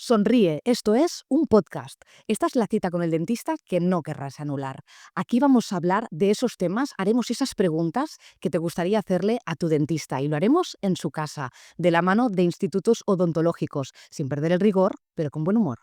Sonríe, esto es un podcast. Esta es la cita con el dentista que no querrás anular. Aquí vamos a hablar de esos temas, haremos esas preguntas que te gustaría hacerle a tu dentista y lo haremos en su casa, de la mano de institutos odontológicos, sin perder el rigor, pero con buen humor.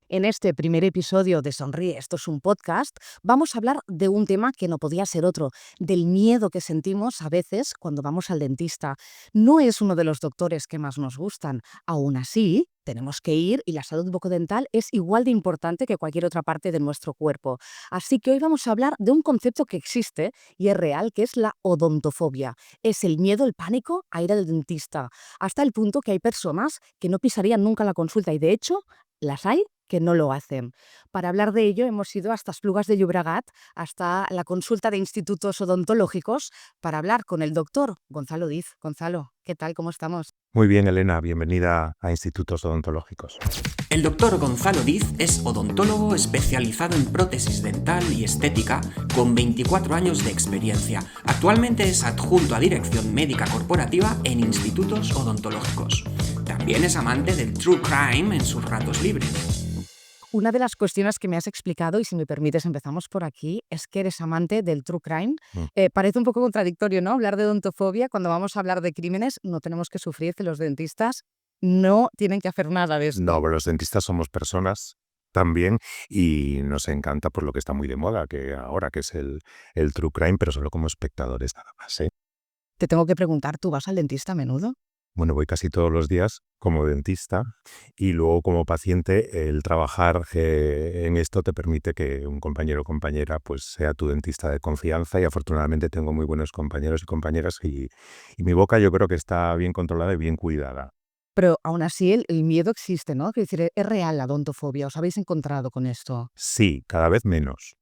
En este primer episodio de Sonríe, esto es un podcast, vamos a hablar de un tema que no podía ser otro, del miedo que sentimos a veces cuando vamos al dentista. No es uno de los doctores que más nos gustan, aún así tenemos que ir y la salud bucodental es igual de importante que cualquier otra parte de nuestro cuerpo. Así que hoy vamos a hablar de un concepto que existe y es real, que es la odontofobia. Es el miedo, el pánico a ir al dentista, hasta el punto que hay personas que no pisarían nunca la consulta y de hecho las hay que no lo hacen. Para hablar de ello hemos ido hasta Esplugas de Llobregat, hasta la consulta de institutos odontológicos, para hablar con el doctor Gonzalo Diz. Gonzalo, ¿qué tal? ¿Cómo estamos? Muy bien, Elena, bienvenida a Institutos Odontológicos. El doctor Gonzalo Diz es odontólogo especializado en prótesis dental y estética con 24 años de experiencia. Actualmente es adjunto a Dirección Médica Corporativa en Institutos Odontológicos. También es amante del true crime en sus ratos libres. Una de las cuestiones que me has explicado, y si me permites empezamos por aquí, es que eres amante del true crime. Parece un poco contradictorio, ¿no? Hablar de odontofobia cuando vamos a hablar de crímenes, no tenemos que sufrir, que los dentistas no tienen que hacer nada de esto. No, pero los dentistas somos personas también y nos encanta por lo que está muy de moda que ahora, que es el true crime, pero solo como espectadores nada más, ¿eh? Te tengo que preguntar, ¿tú vas al dentista a menudo? Bueno, voy casi todos los días como dentista y luego como paciente el trabajar en esto te permite que un compañero o compañera pues sea tu dentista de confianza y afortunadamente tengo muy buenos compañeros y compañeras y mi boca yo creo que está bien controlada y bien cuidada. Pero aún así el miedo existe, ¿no? Es decir, es real la odontofobia. ¿Os habéis encontrado con esto? Sí, cada vez menos,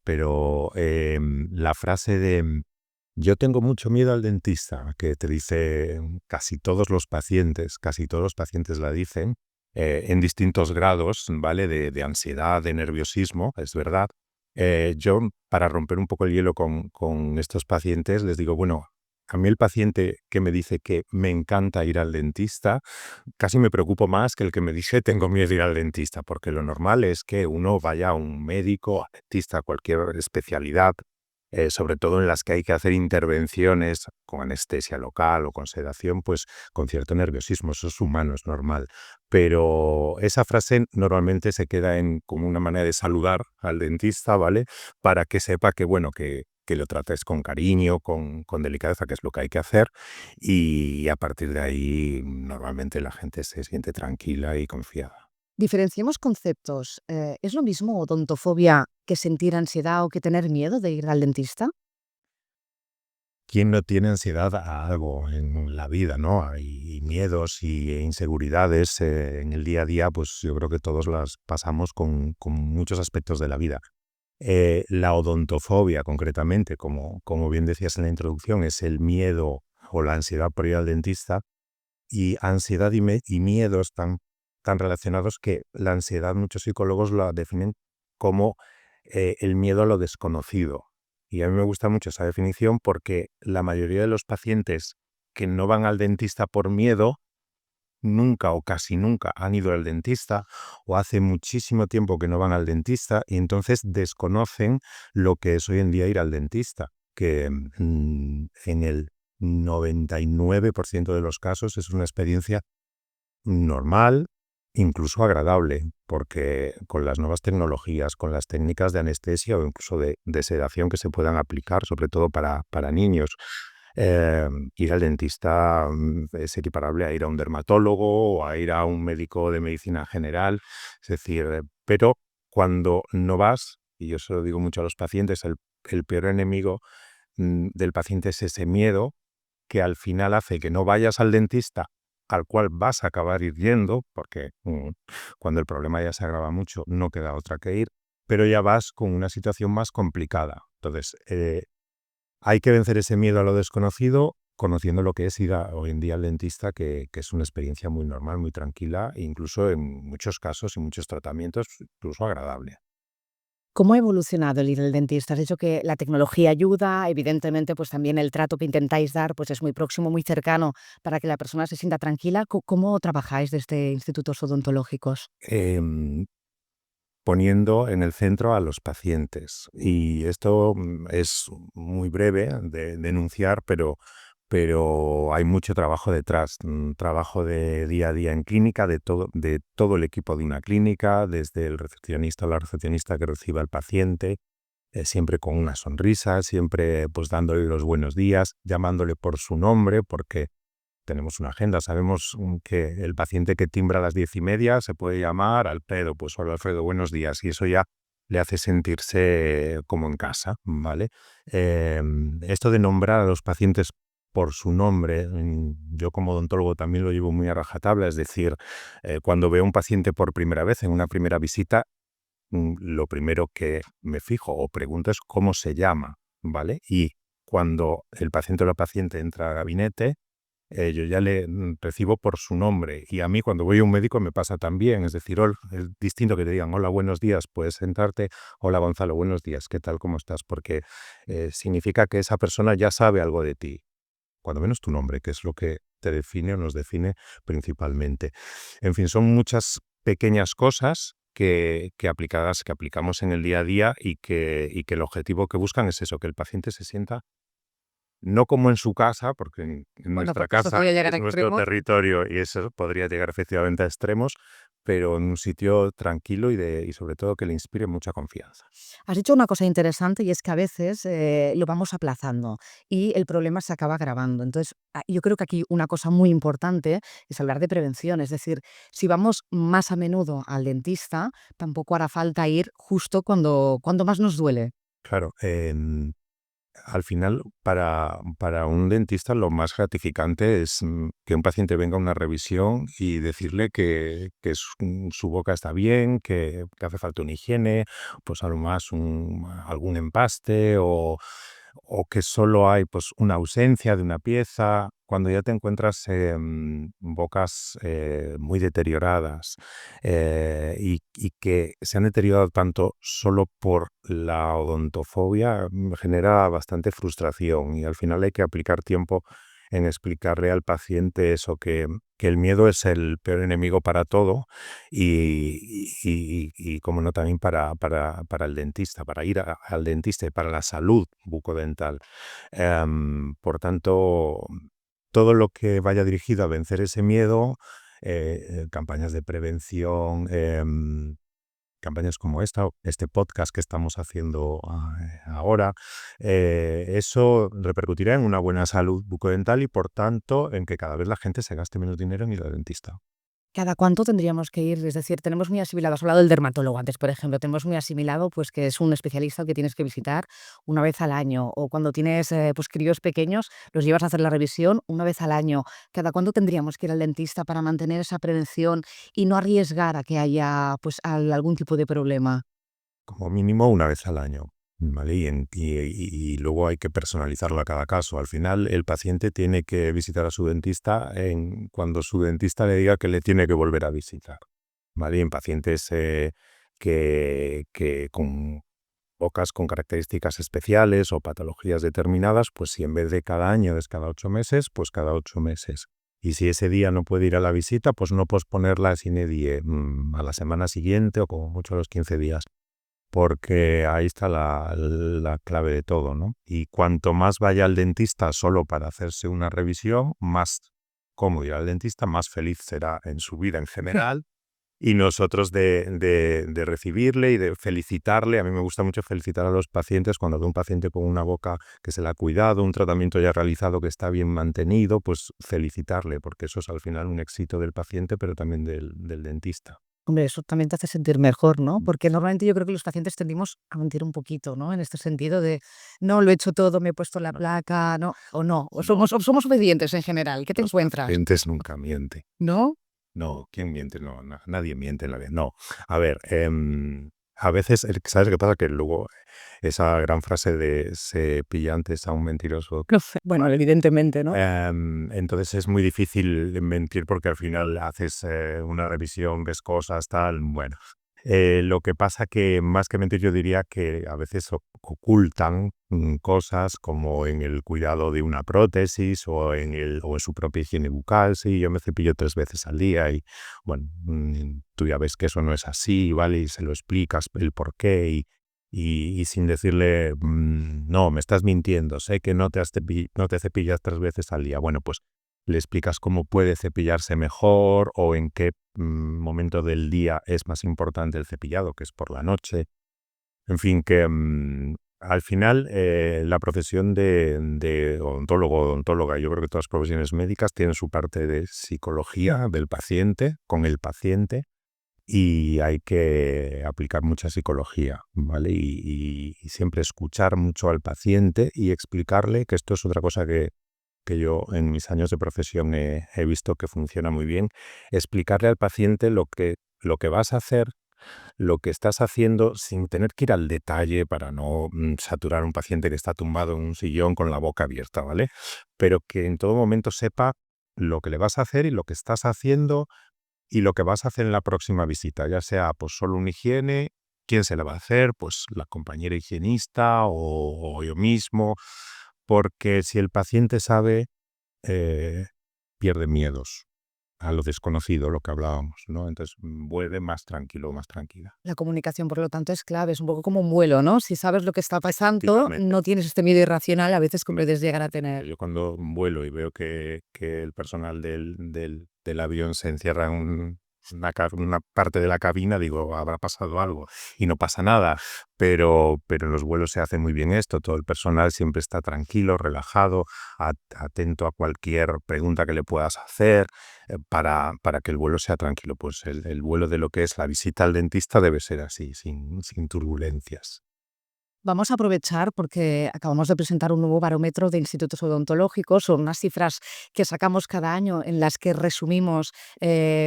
pero la frase de yo tengo mucho miedo al dentista, que te dice casi todos los pacientes la dicen, en distintos grados, ¿vale? De ansiedad, de nerviosismo, es verdad. Yo, para romper un poco el hielo con estos pacientes, les digo, bueno, a mí el paciente que me dice que me encanta ir al dentista, casi me preocupo más que el que me dice tengo miedo de ir al dentista, porque lo normal es que uno vaya a un médico, a dentista, a cualquier especialidad, sobre todo en las que hay que hacer intervenciones con anestesia local o con sedación, pues con cierto nerviosismo, eso es humano, es normal. Pero esa frase normalmente se queda en como una manera de saludar al dentista, ¿vale? Para que sepa que, bueno, que lo trates con cariño, con delicadeza, que es lo que hay que hacer, y a partir de ahí normalmente la gente se siente tranquila y confiada. Diferenciemos conceptos. ¿Es lo mismo odontofobia que sentir ansiedad o que tener miedo de ir al dentista? ¿Quién no tiene ansiedad a algo en la vida, no? Hay miedos y inseguridades en el día a día, pues yo creo que todos las pasamos con muchos aspectos de la vida. La odontofobia, concretamente, como bien decías en la introducción, es el miedo o la ansiedad por ir al dentista, y ansiedad y miedo están tan relacionados que la ansiedad muchos psicólogos la definen como el miedo a lo desconocido. Y a mí me gusta mucho esa definición porque la mayoría de los pacientes que no van al dentista por miedo, nunca o casi nunca han ido al dentista o hace muchísimo tiempo que no van al dentista y entonces desconocen lo que es hoy en día ir al dentista, que en el 99% de los casos es una experiencia normal, incluso agradable, porque con las nuevas tecnologías, con las técnicas de anestesia o incluso de sedación que se puedan aplicar, sobre todo para niños, ir al dentista es equiparable a ir a un dermatólogo o a ir a un médico de medicina general. Es decir, pero cuando no vas, y yo se lo digo mucho a los pacientes, el peor enemigo del paciente es ese miedo que al final hace que no vayas al dentista al cual vas a acabar ir yendo, porque cuando el problema ya se agrava mucho no queda otra que ir, pero ya vas con una situación más complicada. Entonces, hay que vencer ese miedo a lo desconocido conociendo lo que es ir hoy en día al dentista, que es una experiencia muy normal, muy tranquila, e incluso en muchos casos y muchos tratamientos, incluso agradable. ¿Cómo ha evolucionado el ir al dentista? Has dicho que la tecnología ayuda, evidentemente, pues también el trato que intentáis dar pues es muy próximo, muy cercano para que la persona se sienta tranquila. ¿Cómo trabajáis desde institutos odontológicos? Em, Poniendo en el centro a los pacientes. Y esto es muy breve de enunciar, pero hay mucho trabajo detrás, trabajo de día a día en clínica, de todo el equipo de una clínica, desde el recepcionista o la recepcionista que reciba al paciente, siempre con una sonrisa, siempre pues dándole los buenos días, llamándole por su nombre, porque tenemos una agenda. Sabemos que el paciente que timbra a las 10:30 se puede llamar Alfredo, pues hola Alfredo, buenos días, y eso ya le hace sentirse como en casa, ¿vale? Esto de nombrar a los pacientes por su nombre, yo como odontólogo también lo llevo muy a rajatabla, es decir, cuando veo a un paciente por primera vez, en una primera visita, lo primero que me fijo o pregunto es cómo se llama, ¿vale? Y cuando el paciente o la paciente entra al gabinete, yo ya le recibo por su nombre. Y a mí cuando voy a un médico me pasa también. Es decir, es distinto que te digan, hola, buenos días, puedes sentarte. Hola, Gonzalo, buenos días, ¿qué tal, cómo estás? Porque significa que esa persona ya sabe algo de ti. Cuando menos tu nombre, que es lo que te define o nos define principalmente. En fin, son muchas pequeñas cosas que aplicamos en el día a día y que el objetivo que buscan es eso, que el paciente se sienta no como en su casa, porque en Bueno, nuestra porque esto casa podría llegar es a nuestro extremos. territorio y eso podría llegar efectivamente a extremos, pero en un sitio tranquilo y sobre todo que le inspire mucha confianza. Has dicho una cosa interesante y es que a veces lo vamos aplazando y el problema se acaba agravando. Entonces, yo creo que aquí una cosa muy importante es hablar de prevención. Es decir, si vamos más a menudo al dentista, tampoco hará falta ir justo cuando más nos duele. Claro, al final, para un dentista lo más gratificante es que un paciente venga a una revisión y decirle que su boca está bien, que hace falta una higiene, pues a lo más algún empaste o que solo hay pues una ausencia de una pieza. Cuando ya te encuentras bocas muy deterioradas y que se han deteriorado tanto solo por la odontofobia, genera bastante frustración y al final hay que aplicar tiempo en explicarle al paciente eso, que el miedo es el peor enemigo para todo y como no, también para el dentista, para ir al dentista y para la salud bucodental. Por tanto, todo lo que vaya dirigido a vencer ese miedo, campañas de prevención, campañas como este podcast que estamos haciendo ahora, eso repercutirá en una buena salud bucodental y por tanto en que cada vez la gente se gaste menos dinero en ir al dentista. ¿Cada cuánto tendríamos que ir? Es decir, tenemos muy asimilado, has hablado del dermatólogo antes, por ejemplo, tenemos muy asimilado pues que es un especialista al que tienes que visitar una vez al año, o cuando tienes pues críos pequeños, los llevas a hacer la revisión una vez al año. ¿Cada cuánto tendríamos que ir al dentista para mantener esa prevención y no arriesgar a que haya pues algún tipo de problema? Como mínimo una vez al año, ¿vale? Y luego hay que personalizarlo a cada caso. Al final, el paciente tiene que visitar a su dentista cuando su dentista le diga que le tiene que volver a visitar, ¿vale? Y en pacientes que con bocas con características especiales o patologías determinadas, pues si en vez de cada año es cada 8 meses, pues cada 8 meses. Y si ese día no puede ir a la visita, pues no posponerla sine die, a la semana siguiente o como mucho a los 15 días. Porque ahí está la clave de todo, ¿no? Y cuanto más vaya al dentista solo para hacerse una revisión, más cómodo irá al dentista, más feliz será en su vida en general. Y nosotros de recibirle y de felicitarle. A mí me gusta mucho felicitar a los pacientes cuando veo un paciente con una boca que se le ha cuidado, un tratamiento ya realizado que está bien mantenido, pues felicitarle, porque eso es al final un éxito del paciente, pero también del dentista. Hombre, eso también te hace sentir mejor, ¿no? Porque normalmente yo creo que los pacientes tendimos a mentir un poquito, ¿no? En este sentido de, no, lo he hecho todo, me he puesto la placa, ¿no? O no, o somos obedientes en general. ¿Qué te Los encuentras? pacientes nunca mienten. ¿No? No, ¿quién miente? No, nadie miente en la vida. No. A ver, A veces, ¿sabes qué pasa? Que luego esa gran frase de se pilla antes a un mentiroso. Bueno, evidentemente, ¿no? Entonces es muy difícil mentir porque al final haces una revisión, ves cosas, tal. Bueno, lo que pasa que más que mentir yo diría que a veces ocultan cosas como en el cuidado de una prótesis o en su propia higiene bucal. Sí, yo me cepillo 3 veces al día y bueno, tú ya ves que eso no es así, ¿vale? Y se lo explicas el por qué y sin decirle, no, me estás mintiendo, sé que no te cepillas 3 veces al día. Bueno, pues le explicas cómo puede cepillarse mejor o en qué momento del día es más importante el cepillado, que es por la noche. En fin, que al final la profesión de odontólogo o odontóloga, yo creo que todas las profesiones médicas tienen su parte de psicología del paciente, con el paciente, y hay que aplicar mucha psicología, ¿vale? Y siempre escuchar mucho al paciente y explicarle que esto es otra cosa que yo en mis años de profesión he visto que funciona muy bien, explicarle al paciente lo que vas a hacer, lo que estás haciendo sin tener que ir al detalle para no saturar a un paciente que está tumbado en un sillón con la boca abierta, ¿vale? Pero que en todo momento sepa lo que le vas a hacer y lo que estás haciendo y lo que vas a hacer en la próxima visita, ya sea pues solo una higiene, quién se la va a hacer, pues la compañera higienista o yo mismo, porque si el paciente sabe, eh, pierde miedos a lo desconocido, lo que hablábamos, ¿no? Entonces vuelve más tranquilo, más tranquila. La comunicación, por lo tanto, es clave, es un poco como un vuelo, ¿no? Si sabes lo que está pasando, Efectivamente. no tienes este miedo irracional a veces que puedes llegar a tener. Yo cuando vuelo y veo que el personal del avión se encierra en una parte de la cabina, digo, habrá pasado algo y no pasa nada, pero en los vuelos se hace muy bien esto, todo el personal siempre está tranquilo, relajado, atento a cualquier pregunta que le puedas hacer para que el vuelo sea tranquilo. Pues el vuelo de lo que es la visita al dentista debe ser así, sin turbulencias. Vamos a aprovechar porque acabamos de presentar un nuevo barómetro de institutos odontológicos. Son unas cifras que sacamos cada año en las que resumimos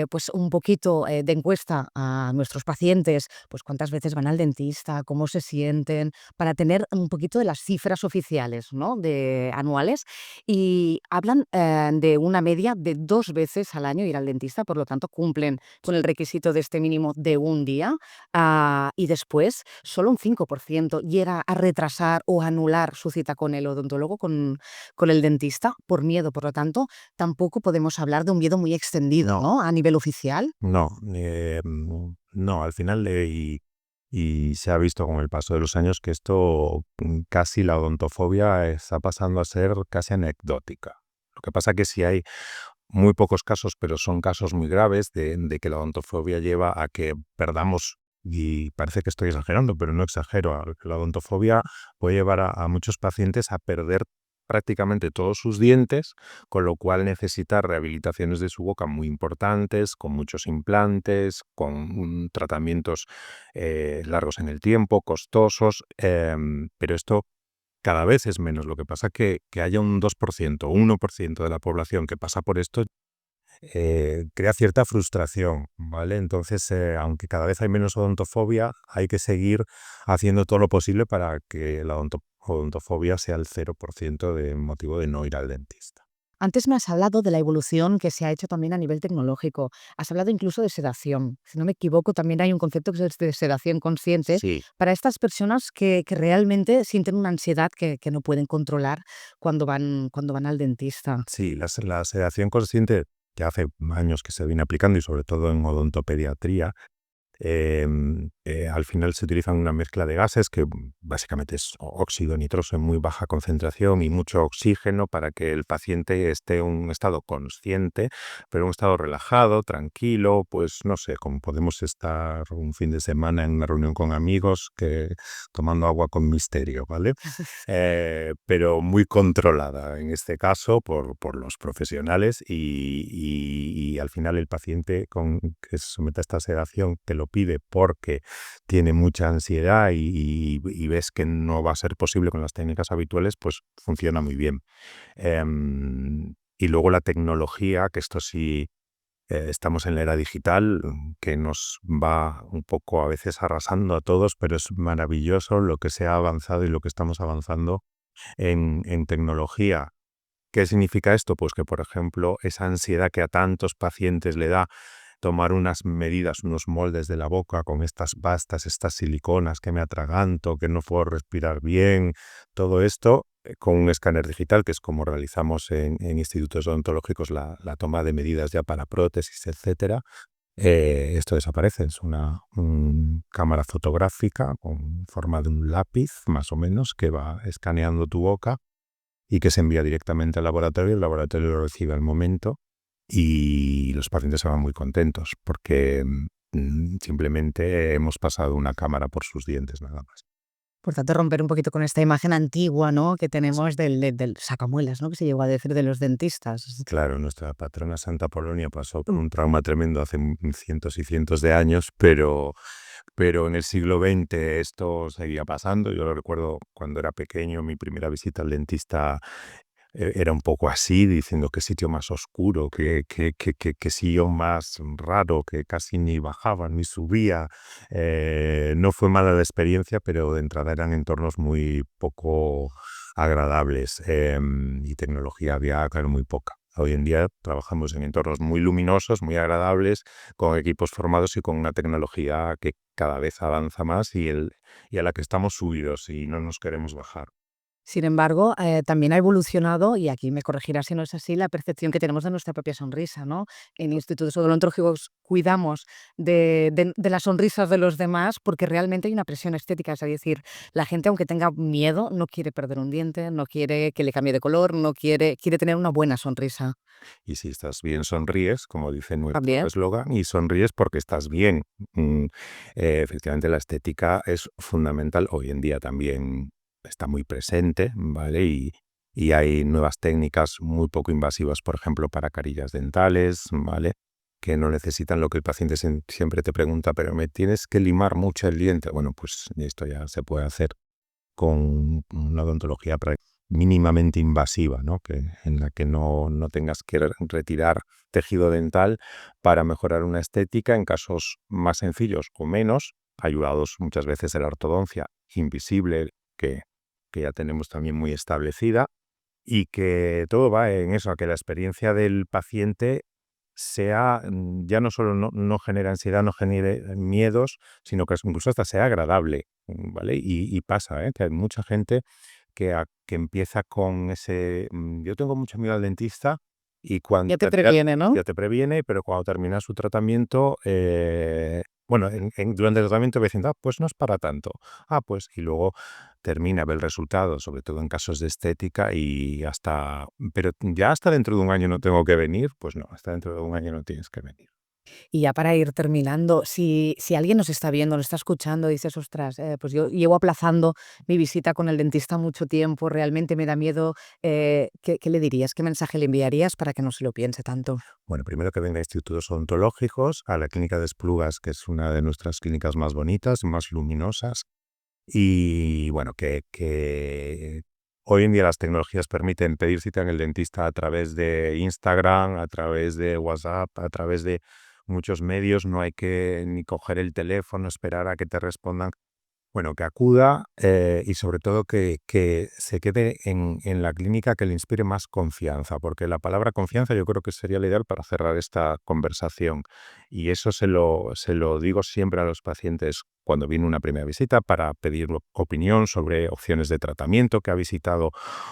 pues un poquito de encuesta a nuestros pacientes, pues cuántas veces van al dentista, cómo se sienten, para tener un poquito de las cifras oficiales, ¿no? Anuales. Y hablan de una media de 2 veces al año ir al dentista, por lo tanto cumplen con el requisito de este mínimo de un día. Y después solo un 5% llega a retrasar o anular su cita con el odontólogo, con el dentista, por miedo. Por lo tanto, tampoco podemos hablar de un miedo muy extendido, No. ¿no? A nivel oficial. No, no, al final y se ha visto con el paso de los años que esto casi la odontofobia está pasando a ser casi anecdótica. Lo que pasa que sí hay muy pocos casos, pero son casos muy graves de que la odontofobia lleva a que perdamos, y parece que estoy exagerando, pero no exagero, la odontofobia puede llevar a muchos pacientes a perder prácticamente todos sus dientes, con lo cual necesita rehabilitaciones de su boca muy importantes, con muchos implantes, con tratamientos largos en el tiempo, costosos, pero esto cada vez es menos. Lo que pasa que haya un 2%, 1% de la población que pasa por esto, crea cierta frustración, ¿vale? Entonces, aunque cada vez hay menos odontofobia, hay que seguir haciendo todo lo posible para que la odontofobia sea el 0% de motivo de no ir al dentista. Antes me has hablado de la evolución que se ha hecho también a nivel tecnológico. Has hablado incluso de sedación. Si no me equivoco, también hay un concepto que es de sedación consciente Sí, para estas personas que realmente sienten una ansiedad que no pueden controlar cuando van al dentista. sí, la sedación consciente, que hace años que se viene aplicando y sobre todo en odontopediatría, al final se utilizan una mezcla de gases que básicamente es óxido nitroso en muy baja concentración y mucho oxígeno para que el paciente esté en un estado consciente, pero en un estado relajado, tranquilo, pues no sé, como podemos estar un fin de semana en una reunión con amigos tomando agua con misterio, ¿vale? Pero muy controlada en este caso por los profesionales y al final el paciente que se somete a esta sedación que lo pide porque tiene mucha ansiedad y ves que no va a ser posible con las técnicas habituales, pues funciona muy bien. Y luego la tecnología, que esto sí Estamos en la era digital que nos va un poco a veces arrasando a todos, pero es maravilloso lo que se ha avanzado y lo que estamos avanzando en tecnología. ¿Qué significa esto? Pues que, por ejemplo, esa ansiedad que a tantos pacientes le da tomar unas medidas, unos moldes de la boca con estas pastas, estas siliconas que me atraganto, que no puedo respirar bien, todo esto con un escáner digital, que es como realizamos en institutos odontológicos la toma de medidas ya para prótesis, etcétera. Esto desaparece, es una cámara fotográfica con forma de un lápiz, más o menos, que va escaneando tu boca y que se envía directamente al laboratorio. El laboratorio lo recibe al momento y los pacientes se van muy contentos porque simplemente hemos pasado una cámara por sus dientes nada más. Por tanto, romper un poquito con esta imagen antigua, ¿no?, que tenemos del sacamuelas, ¿no?, que se llegó a decir de los dentistas. Claro, nuestra patrona Santa Polonia pasó por un trauma tremendo hace cientos y cientos de años, pero en el siglo XX esto seguía pasando. Yo lo recuerdo cuando era pequeño, mi primera visita al dentista era un poco así, diciendo qué sitio más oscuro, qué sillón más raro, que casi ni bajaba ni subía. No fue mala la experiencia, pero de entrada eran entornos muy poco agradables y tecnología había, claro, muy poca. Hoy en día trabajamos en entornos muy luminosos, muy agradables, con equipos formados y con una tecnología que cada vez avanza más y a la que estamos subidos y no nos queremos bajar. Sin embargo, también ha evolucionado, y aquí me corregirás si no es así, la percepción que tenemos de nuestra propia sonrisa, ¿no? En institutos odontológicos cuidamos de las sonrisas de los demás porque realmente hay una presión estética. Es decir, la gente, aunque tenga miedo, no quiere perder un diente, no quiere que le cambie de color, no quiere tener una buena sonrisa. Y si estás bien, sonríes, como dice nuestro También. eslogan, y sonríes porque estás bien. Mm, Efectivamente, la estética es fundamental. Hoy en día también está muy presente, ¿vale? Y hay nuevas técnicas muy poco invasivas, por ejemplo, para carillas dentales, ¿vale? Que no necesitan lo que el paciente siempre te pregunta, pero me tienes que limar mucho el diente. Bueno, pues esto ya se puede hacer con una odontología mínimamente invasiva, ¿no? En la que no tengas que retirar tejido dental para mejorar una estética en casos más sencillos o menos, ayudados muchas veces de la ortodoncia invisible que ya tenemos también muy establecida, y que todo va en eso, a que la experiencia del paciente sea, ya no solo no genere ansiedad, no genere miedos, sino que incluso hasta sea agradable, ¿vale? Y pasa, que hay mucha gente que empieza con ese, yo tengo mucho miedo al dentista, y cuando Ya te previene, ¿no? ya te previene, pero cuando termina su tratamiento, bueno, durante el tratamiento va diciendo, pues no es para tanto. Pues, y luego termina, ve el resultado, sobre todo en casos de estética, pero ya hasta dentro de un año no tengo que venir. Pues no, hasta dentro de un año no tienes que venir. Y ya para ir terminando, si alguien nos está viendo, nos está escuchando, dices, ostras, pues yo llevo aplazando mi visita con el dentista mucho tiempo, realmente me da miedo, ¿qué le dirías? ¿Qué mensaje le enviarías para que no se lo piense tanto? Bueno, primero que venga a institutos odontológicos, a la clínica de Esplugas, que es una de nuestras clínicas más bonitas, más luminosas, y bueno, que hoy en día las tecnologías permiten pedir cita en el dentista a través de Instagram, a través de WhatsApp, a través de muchos medios. No hay que ni coger el teléfono, esperar a que te respondan. Bueno, que acuda, y sobre todo que se quede en la clínica que le inspire más confianza, porque la palabra confianza yo creo que sería la ideal para cerrar esta conversación. Y eso se lo digo siempre a los pacientes cuando viene una primera visita, para pedir opinión sobre opciones de tratamiento que ha visitado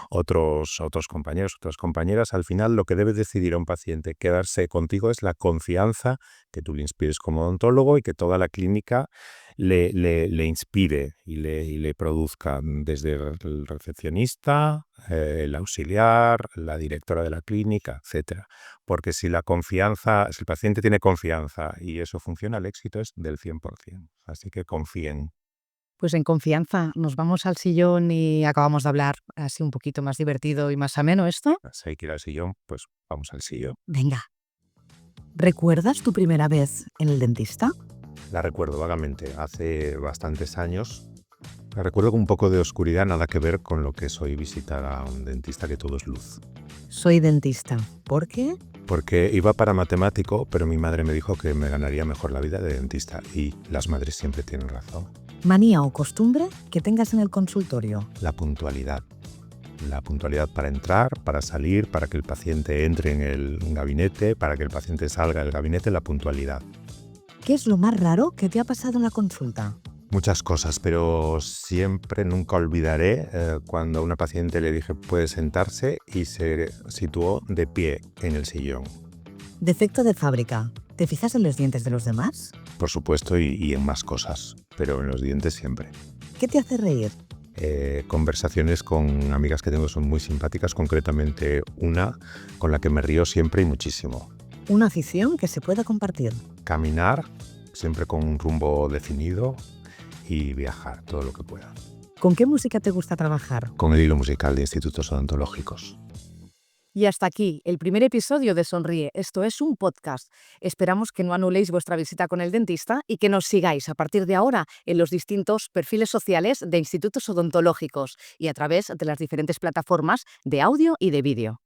otros compañeros, otras compañeras. Al final, lo que debe decidir a un paciente quedarse contigo es la confianza que tú le inspires como odontólogo y que toda la clínica le inspire y le produzca, desde el recepcionista, el auxiliar, la directora de la clínica, etcétera. Porque si el paciente tiene confianza y eso funciona, el éxito es del 100%. Así que confíen. Pues en confianza, nos vamos al sillón y acabamos de hablar así un poquito más divertido y más ameno esto. Si hay que ir al sillón, pues vamos al sillón. Venga. ¿Recuerdas tu primera vez en el dentista? La recuerdo vagamente, hace bastantes años. La recuerdo con un poco de oscuridad, nada que ver con lo que es hoy visitar a un dentista, que todo es luz. Soy dentista. ¿Por qué? porque iba para matemático, pero mi madre me dijo que me ganaría mejor la vida de dentista y las madres siempre tienen razón. ¿Manía o costumbre que tengas en el consultorio? La puntualidad. La puntualidad para entrar, para salir, para que el paciente entre en el gabinete, para que el paciente salga del gabinete, la puntualidad. ¿Qué es lo más raro que te ha pasado en la consulta? Muchas cosas, pero nunca olvidaré cuando a una paciente le dije puede sentarse y se situó de pie en el sillón. Defecto de fábrica. ¿Te fijas en los dientes de los demás? Por supuesto, y en más cosas, pero en los dientes siempre. ¿Qué te hace reír? Conversaciones con amigas que tengo son muy simpáticas, concretamente una con la que me río siempre y muchísimo. Una afición que se pueda compartir. Caminar, siempre con un rumbo definido, y viajar todo lo que pueda. ¿Con qué música te gusta trabajar? Con el hilo musical de institutos odontológicos. Y hasta aquí el primer episodio de Sonríe. Esto es un podcast. Esperamos que no anuléis vuestra visita con el dentista y que nos sigáis a partir de ahora en los distintos perfiles sociales de institutos odontológicos y a través de las diferentes plataformas de audio y de vídeo.